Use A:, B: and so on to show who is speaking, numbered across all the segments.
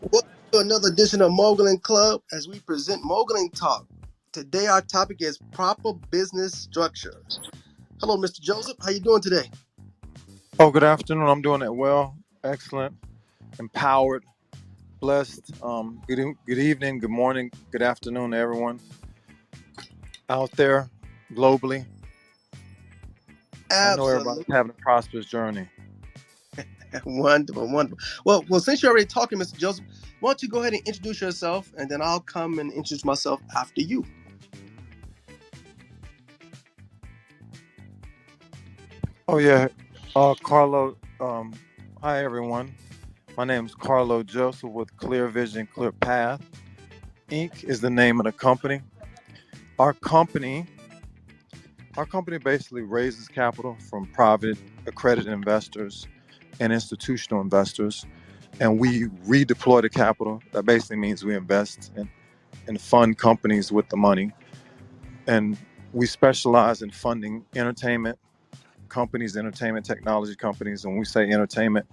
A: Welcome to another edition of Moguling Club as we present Moguling Talk. Today our topic is proper business structure. Hello, Mr. Joseph. How you doing today?
B: Oh, good afternoon. I'm doing it well. Excellent. Empowered. Blessed. Good evening. Good morning. Good afternoon to everyone out there globally. I know everybody's
A: Absolutely.
B: having a prosperous journey.
A: Wonderful, wonderful. Well, since you're already talking, Mr. Joseph, why don't you go ahead and introduce yourself and then I'll come and introduce myself after you.
B: Oh, yeah. Carlo. Hi, everyone. My name is Carlo Joseph with Clear Vision, Clear Path. Inc. is the name of the company. Our company, our company basically raises capital from private accredited investors and institutional investors, and we redeploy the capital. That basically means we invest and fund companies with the money. And we specialize in funding entertainment companies, entertainment technology companies. And when we say entertainment,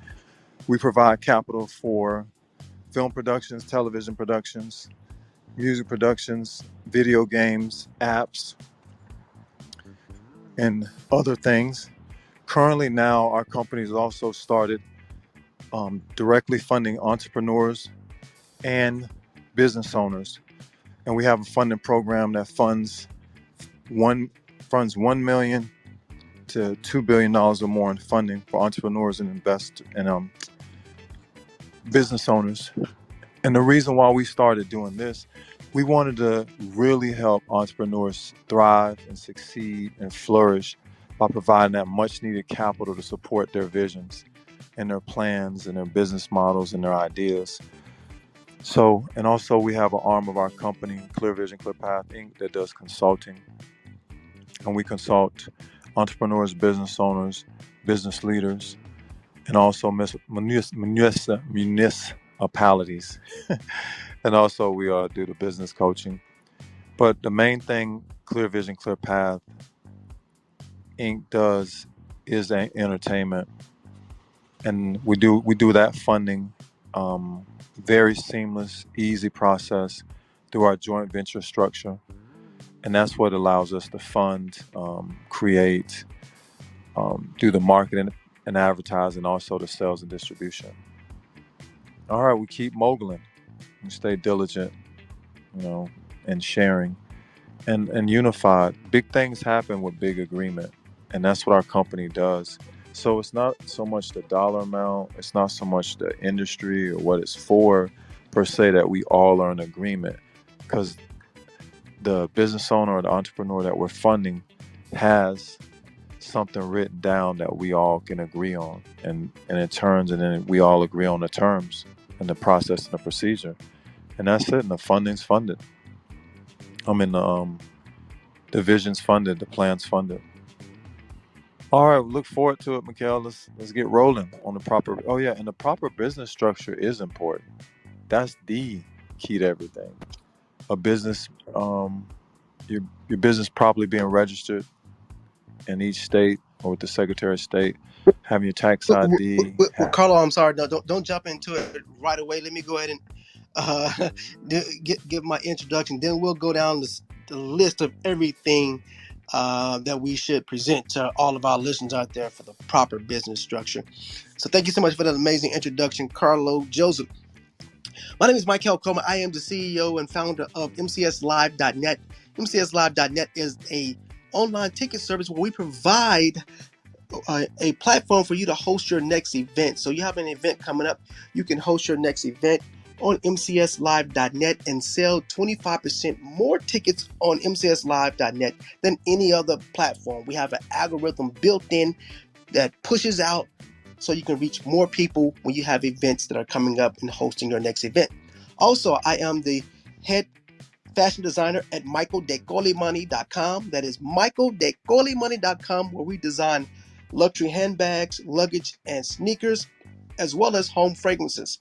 B: we provide capital for film productions, television productions, music productions, video games, apps, and other things. Currently, now our company has also started directly funding entrepreneurs and business owners, and we have a funding program that one funds 1 million to $2 billion or more in funding for entrepreneurs and investors and business owners. And the reason why we started doing this, we wanted to really help entrepreneurs thrive and succeed and flourish by providing that much needed capital to support their visions and their plans and their business models and their ideas. So, and also we have an arm of our company, Clear Vision, Clear Path Inc., that does consulting. And we consult entrepreneurs, business owners, business leaders, and also municipalities. And also we do the business coaching. But the main thing Clear Vision, Clear Path Inc. does is entertainment. And we do that funding, very seamless, easy process through our joint venture structure. And that's what allows us to fund, create, do the marketing and advertising, also the sales and distribution. All right, we keep moguling. We stay diligent, and sharing and unified. Big things happen with big agreement, and that's what our company does. So it's not so much the dollar amount, it's not so much the industry or what it's for per se that we all are in agreement, because the business owner or the entrepreneur that we're funding has something written down that we all can agree on, and it turns, and then we all agree on the terms and the process and the procedure, and that's it. And the funding's funded. I mean, the vision's funded, the plan's funded. All right, look forward to it, Mikhail. Let's get rolling on the proper. Oh yeah, and the proper business structure is important. That's the key to everything. A business, your business properly being registered in each state or with the Secretary of State, having your tax ID.
A: Carlo, I'm sorry. No, don't jump into it right away. Let me go ahead and uh, give my introduction. Then we'll go down the list of everything that we should present to all of our listeners out there for the proper business structure. So thank you so much for that amazing introduction, Carlo Joseph. My name is Michael Coleman. I am the CEO and founder of MCSLive.net. MCSLive.net is a online ticket service where we provide a platform for you to host your next event. So you have an event coming up, you can host your next event on mcslive.net and sell 25% more tickets on mcslive.net than any other platform. We have an algorithm built in that pushes out so you can reach more people when you have events that are coming up and hosting your next event. Also, I am the head fashion designer at michaeldecolemoney.com. That is michaeldecolemoney.com, where we design luxury handbags, luggage, and sneakers, as well as home fragrances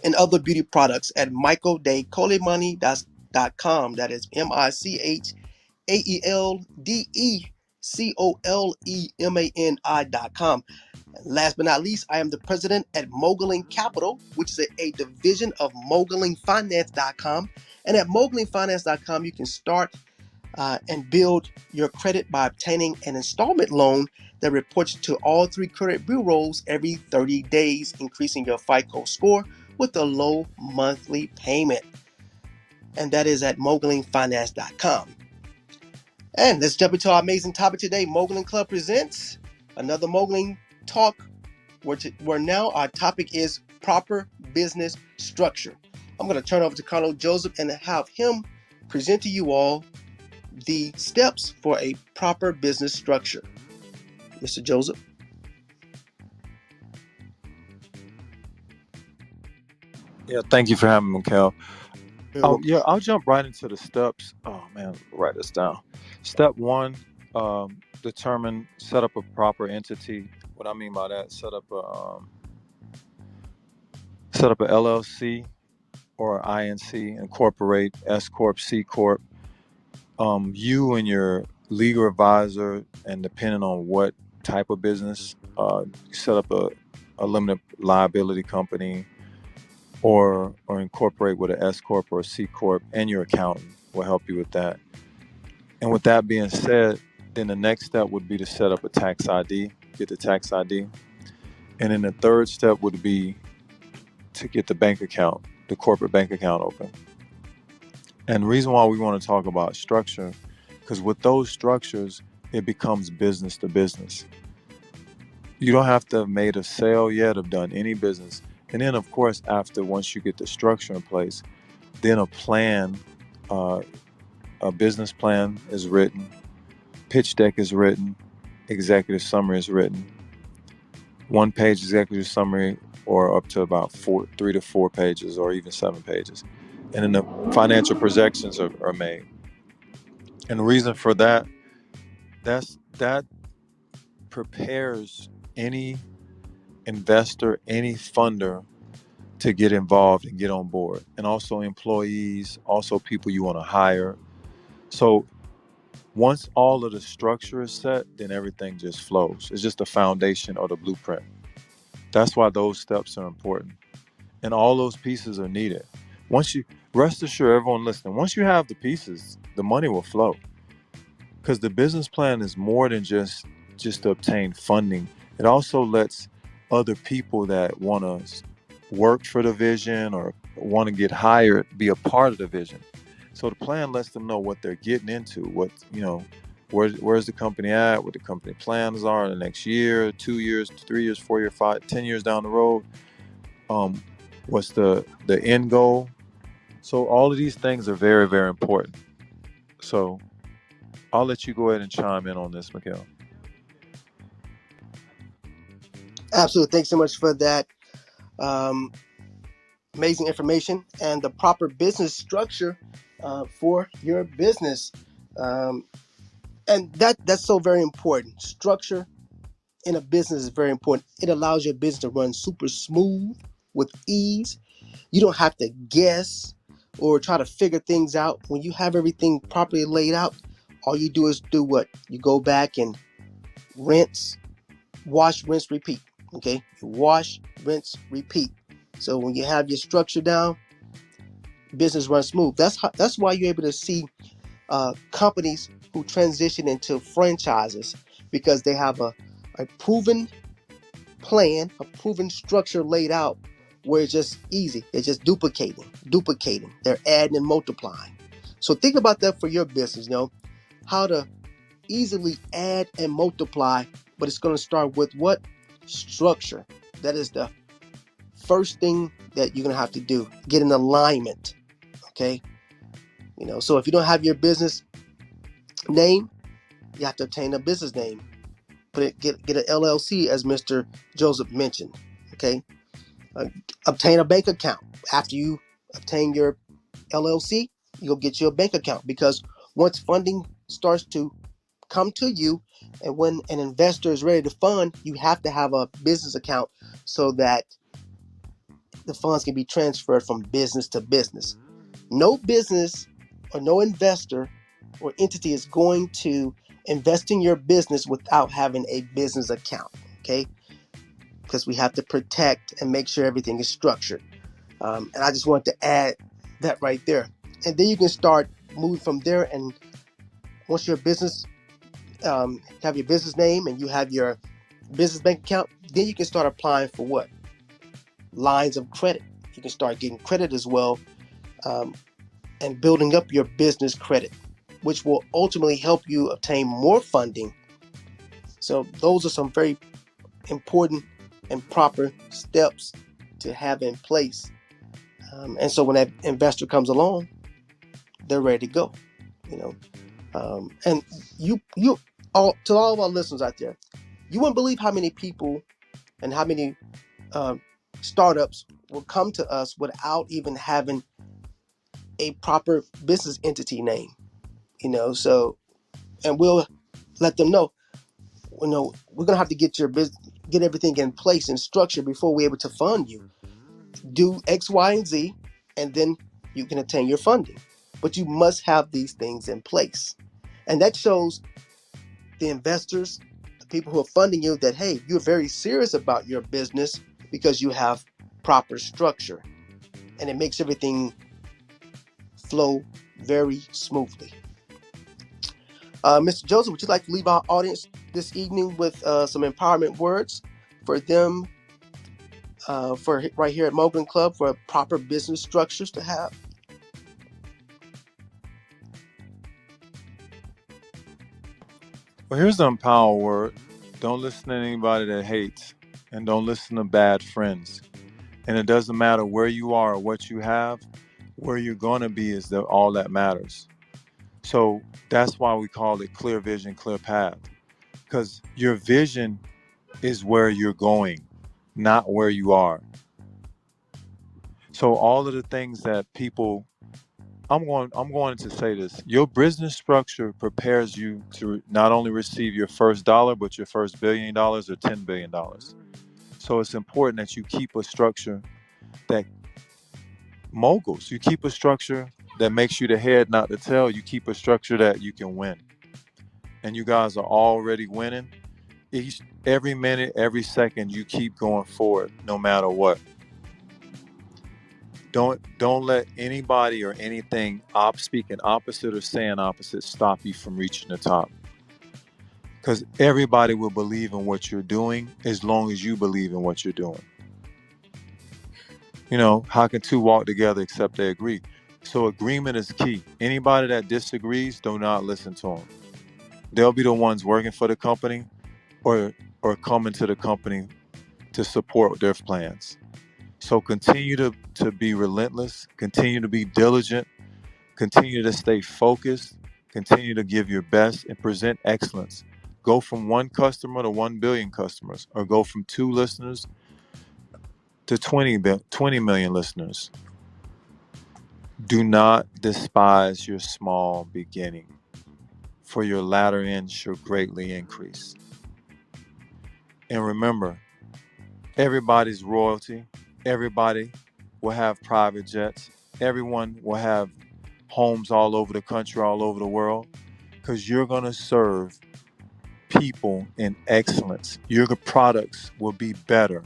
A: and other beauty products at michaeldecolemoney.com. That is MICHAELDE COLEMANI.com. Last but not least, I am the president at Moguling Capital, which is a division of MogulingFinance.com. And at MogulingFinance.com, you can start and build your credit by obtaining an installment loan that reports to all three credit bureaus every 30 days, increasing your FICO score with a low monthly payment. And that is at MogulingFinance.com. And let's jump into our amazing topic today. Moguling Club presents another Moguling Talk, where now our topic is proper business structure. I'm going to turn over to Carlo Joseph and have him present to you all the steps for a proper business structure. Mr. Joseph.
B: Yeah, thank you for having me, Mikhail.
A: You're
B: Oh,
A: welcome.
B: yeah, I'll jump right into the steps. Oh, man, write this down. Step one, set up a proper entity. What I mean by that, set up a LLC or INC, incorporate S Corp, C Corp. You and your legal advisor, and depending on what type of business, you set up a limited liability company or incorporate with an S Corp or a C Corp, and your accountant will help you with that. And with that being said, then the next step would be to set up a tax ID, get the tax ID. And then the third step would be to get the bank account, the corporate bank account open. And the reason why we want to talk about structure, because with those structures, it becomes business to business. You don't have to have made a sale yet, have done any business. And then, of course, once you get the structure in place, then uh, a business plan is written, pitch deck is written, executive summary is written, one-page executive summary, or up to about 3 to 4 pages, or even 7 pages. And then the financial projections are made. And the reason for that, that prepares any investor, any funder to get involved and get on board. And also employees, also people you want to hire. So once all of the structure is set, then everything just flows. It's just the foundation or the blueprint. That's why those steps are important. And all those pieces are needed. Once you Rest assured, everyone listening, once you have the pieces, the money will flow. Because the business plan is more than just to obtain funding. It also lets other people that want to work for the vision or want to get hired be a part of the vision. So the plan lets them know what they're getting into, where's the company at, what the company plans are in the next year, 2 years, 3 years, 4 years, 5, 10 years down the road. What's the end goal? So all of these things are very, very important. So I'll let you go ahead and chime in on this, Mikhail.
A: Absolutely. Thanks so much for that um, amazing information and the proper business structure for your business. Um, and that's so very important. Structure in a business is very important. It allows your business to run super smooth with ease. You don't have to guess or try to figure things out. When you have everything properly laid out, all you do is do what? You go back and rinse, wash, rinse, repeat. Okay? You wash, rinse, repeat. So when you have your structure down, business runs smooth. That's why you're able to see companies who transition into franchises because they have a proven plan, a proven structure laid out where it's just easy. They're just duplicating. They're adding and multiplying. So think about that for your business, how to easily add and multiply, but it's going to start with what? Structure. That is the first thing that you're going to have to do. Get an alignment, okay? So if you don't have your business name, you have to obtain a business name. Get an LLC, as Mr. Joseph mentioned, okay? Uh, Obtain a bank account. After you obtain your LLC, you'll get you a bank account because once funding starts to come to you and when an investor is ready to fund, you have to have a business account so that the funds can be transferred from business to business. No business or no investor or entity is going to invest in your business without having a business account. Okay, because we have to protect and make sure everything is structured. And I just want to add that right there. And then you can start moving from there. And once your business, have your business name and you have your business bank account, then you can start applying for what? Lines of credit. You can start getting credit as well, um, and building up your business credit, which will ultimately help you obtain more funding. So those are some very important and proper steps to have in place. And so when that investor comes along, they're ready to go. You know, and you all, to all of our listeners out there, you wouldn't believe how many people and how many um, startups will come to us without even having a proper business entity name. So and we'll let them know. We're gonna have to get your business, get everything in place and structure before we're able to fund you. Do X, Y, and Z, and then you can attain your funding. But you must have these things in place, and that shows the investors, the people who are funding you, that hey, you're very serious about your business because you have proper structure, and it makes everything flow very smoothly. Mr. Joseph, would you like to leave our audience this evening with some empowerment words for them, for right here at Moguling Club, for proper business structures to have?
B: Well, here's the empower word. Don't listen to anybody that hates, and don't listen to bad friends. And it doesn't matter where you are or what you have, where you're going to be is all that matters. So that's why we call it clear vision, clear path. Because your vision is where you're going, not where you are. So all of the things that people, I'm going to say this. Your business structure prepares you to not only receive your first dollar, but your first $1 billion or $10 billion. So it's important that you keep a structure that moguls. You keep a structure that makes you the head, not the tail. You keep a structure that you can win. And you guys are already winning. Every minute, every second, you keep going forward, no matter what. Don't let anybody or anything speaking opposite or saying opposite stop you from reaching the top. Because everybody will believe in what you're doing as long as you believe in what you're doing. How can two walk together except they agree? So agreement is key. Anybody that disagrees, do not listen to them. They'll be the ones working for the company or coming to the company to support their plans. So continue to be relentless, continue to be diligent, continue to stay focused, continue to give your best and present excellence. Go from one customer to 1 billion customers, or go from 2 listeners to 20 million listeners. Do not despise your small beginning, for your latter end shall greatly increase. And remember, everybody's royalty, everybody will have private jets, everyone will have homes all over the country, all over the world, because you're going to serve people in excellence. Your products will be better.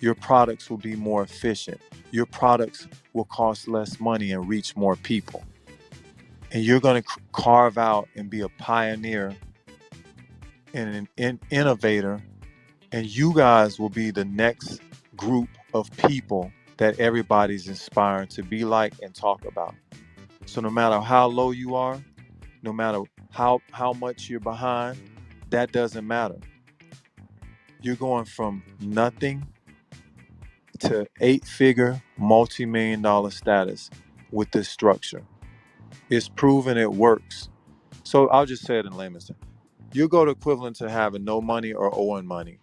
B: Your products will be more efficient. Your products will cost less money and reach more people. And you're going to carve out and be a pioneer and an innovator. And you guys will be the next group of people that everybody's inspiring to be like and talk about. So no matter how low you are, no matter how much you're behind, that doesn't matter. You're going from nothing to 8-figure, multi-million dollar status with this structure. It's proven it works. So I'll just say it in layman's terms. You go to equivalent to having no money or owing money,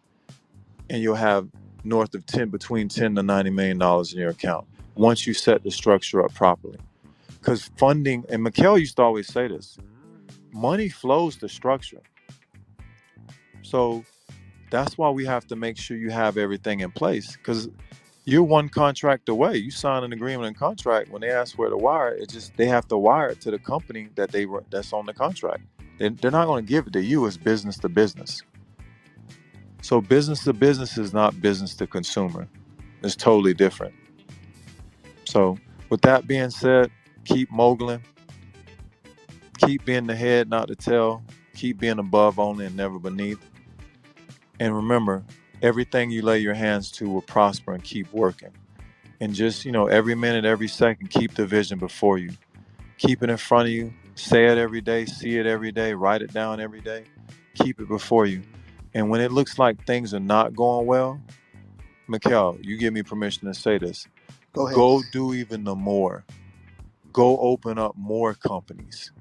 B: and you'll have north of between 10 to $90 million in your account once you set the structure up properly. Because funding, and Mikhail used to always say this, money flows to structure. So that's why we have to make sure you have everything in place, because you're one contract away. You sign an agreement and contract. When they ask where to wire it, they have to wire it to the company that's on the contract. They're not going to give it to you. It's business to business. So business to business is not business to consumer. It's totally different. So with that being said, keep mogling, keep being the head, not the tail, keep being above only and never beneath. And remember, everything you lay your hands to will prosper and keep working. And just, every minute, every second, keep the vision before you. Keep it in front of you. Say it every day, see it every day, write it down every day. Keep it before you. And when it looks like things are not going well, Mikhail, you give me permission to say this.
A: Go ahead.
B: Go do even the more. Go open up more companies.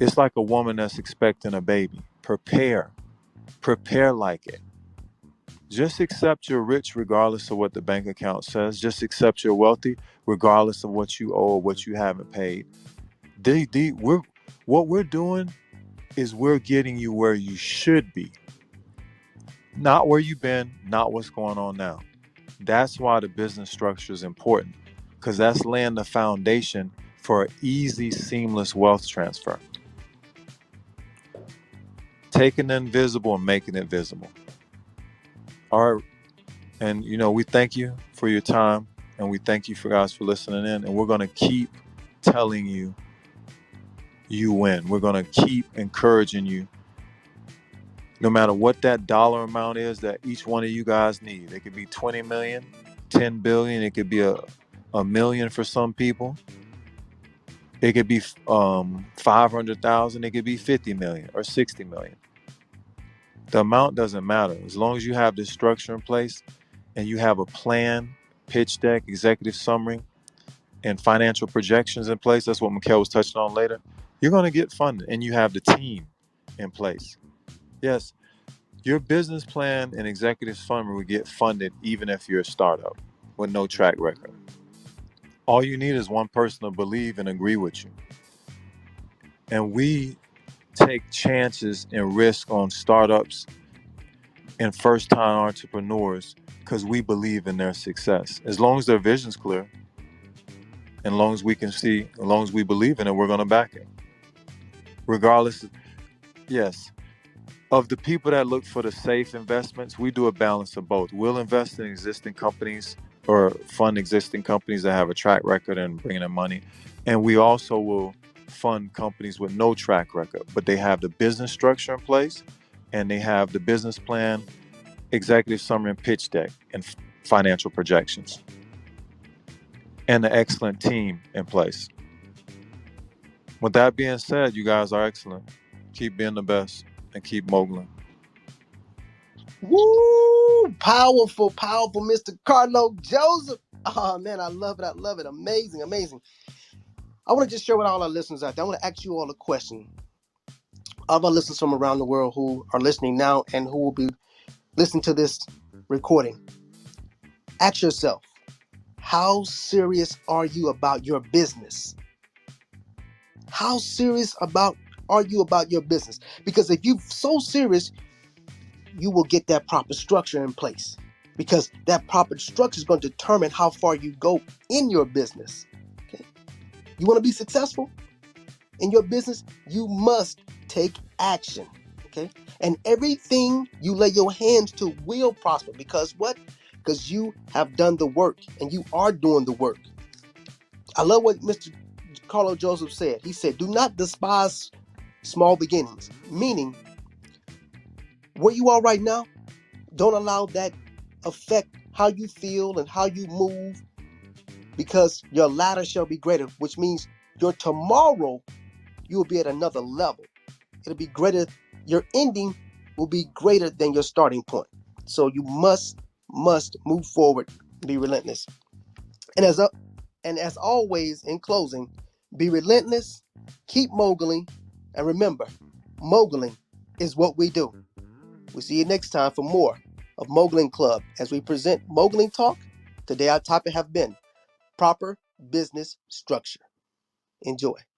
B: It's like a woman that's expecting a baby. Prepare. Prepare like it. Just accept you're rich regardless of what the bank account says. Just accept you're wealthy regardless of what you owe or what you haven't paid. What we're doing is we're getting you where you should be. Not where you've been, not what's going on now. That's why the business structure is important, because that's laying the foundation for an easy, seamless wealth transfer. Taking the invisible and making it visible. All right. And, we thank you for your time, and we thank you for guys for listening in. And we're going to keep telling you, you win. We're going to keep encouraging you, no matter what that dollar amount is that each one of you guys need. It could be 20 million, 10 billion. It could be a million for some people. It could be 500,000. It could be 50 million or 60 million. The amount doesn't matter. As long as you have this structure in place and you have a plan, pitch deck, executive summary, and financial projections in place, that's what Mikhail was touching on later, you're going to get funded, and you have the team in place. Yes, your business plan and executive summary will get funded even if you're a startup with no track record. All you need is one person to believe and agree with you. And we take chances and risk on startups and first-time entrepreneurs because we believe in their success. As long as their vision's clear, and as long as we can see, as long as we believe in it, we're going to back it. Regardless, yes. Of the people that look for the safe investments, we do a balance of both. We'll invest in existing companies or fund existing companies that have a track record and bringing in money. And we also will fund companies with no track record, but they have the business structure in place and they have the business plan, executive summary and pitch deck, and financial projections, and an excellent team in place. With that being said, you guys are excellent. Keep being the best and keep mogling.
A: Woo! Powerful, powerful, Mr. Carlo Joseph. Oh man, I love it. I love it. Amazing, amazing. I want to just share with all our listeners out there. I want to ask you all a question. All of our listeners from around the world who are listening now and who will be listening to this recording. Ask yourself, how serious are you about your business? How serious are you about your business? Because if you're so serious, you will get that proper structure in place. Because that proper structure is going to determine how far you go in your business. Okay? You want to be successful in your business? You must take action. Okay? And everything you lay your hands to will prosper. Because what? Because you have done the work and you are doing the work. I love what Mr. Carlo Joseph said. He said, do not despise small beginnings. Meaning, where you are right now, don't allow that affect how you feel and how you move, because your latter shall be greater, which means your tomorrow, you will be at another level. It'll be greater. Your ending will be greater than your starting point. So you must move forward, be relentless. And as always, in closing, be relentless, keep moguling, and remember, moguling is what we do. We'll see you next time for more of Moguling Club as we present Moguling Talk. Today our topic have been proper business structure. Enjoy.